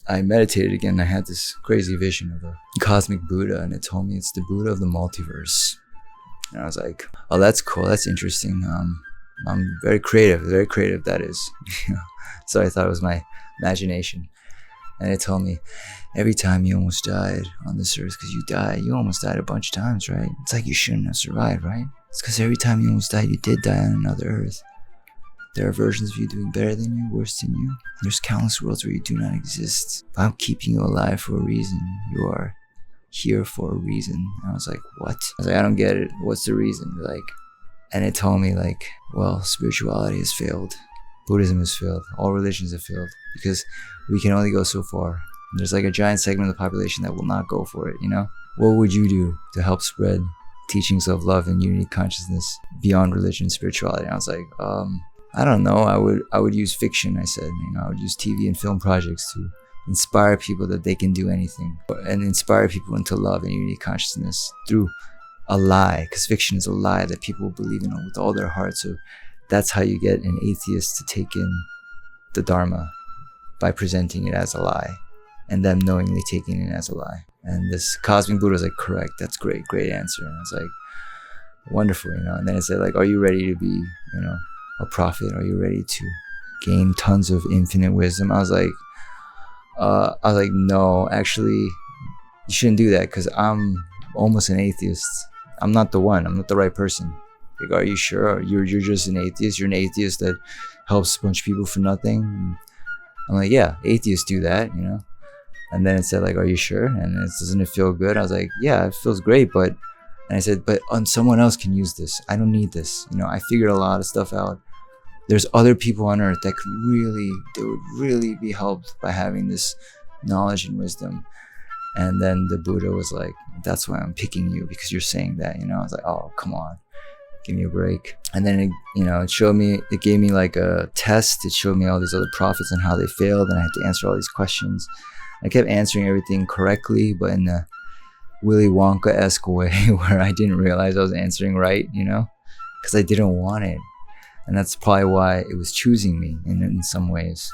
I meditated again. I had this crazy vision of a cosmic Buddha, and it told me it's the Buddha of the multiverse. And I was like, oh, that's cool. That's interesting. I'm very creative, that is. So I thought it was my imagination. And it told me, every time you almost died on this earth, because you almost died a bunch of times, right? It's like you shouldn't have survived, right? It's because every time you almost died, you did die on another earth. There are versions of you doing better than you, worse than you. There's countless worlds where you do not exist. But I'm keeping you alive for a reason. You are here for a reason. And I was like, what? I was like, I don't get it. What's the reason? And it told me well, spirituality has failed. Buddhism has failed. All religions have failed because we can only go so far. And there's a giant segment of the population that will not go for it, What would you do to help spread teachings of love and unity consciousness beyond religion and spirituality? And I was like, I don't know. I would use fiction, I said. I would use TV and film projects to inspire people that they can do anything and inspire people into love and unity consciousness through a lie, because fiction is a lie that people believe in with all their heart. So that's how you get an atheist to take in the Dharma, by presenting it as a lie and them knowingly taking it as a lie. And this cosmic Buddha was like, correct, that's great answer. And I was like, wonderful, And then it said are you ready to be, a prophet? Are you ready to gain tons of infinite wisdom? I was like, no, actually, you shouldn't do that because I'm almost an atheist. I'm not the one. I'm not the right person. Are you sure? You're just an atheist. You're an atheist that helps a bunch of people for nothing. And I'm like, yeah, atheists do that, And then it said are you sure? And doesn't it feel good? I was like, yeah, it feels great, and I said, but someone else can use this. I don't need this. I figured a lot of stuff out. There's other people on earth that they would really be helped by having this knowledge and wisdom. And then the Buddha was like, that's why I'm picking you, because you're saying that, I was like, oh, come on, give me a break. And then it gave me a test. It showed me all these other prophets and how they failed, and I had to answer all these questions. I kept answering everything correctly, but in a Willy Wonka-esque way where I didn't realize I was answering right, because I didn't want it. And that's probably why it was choosing me in some ways.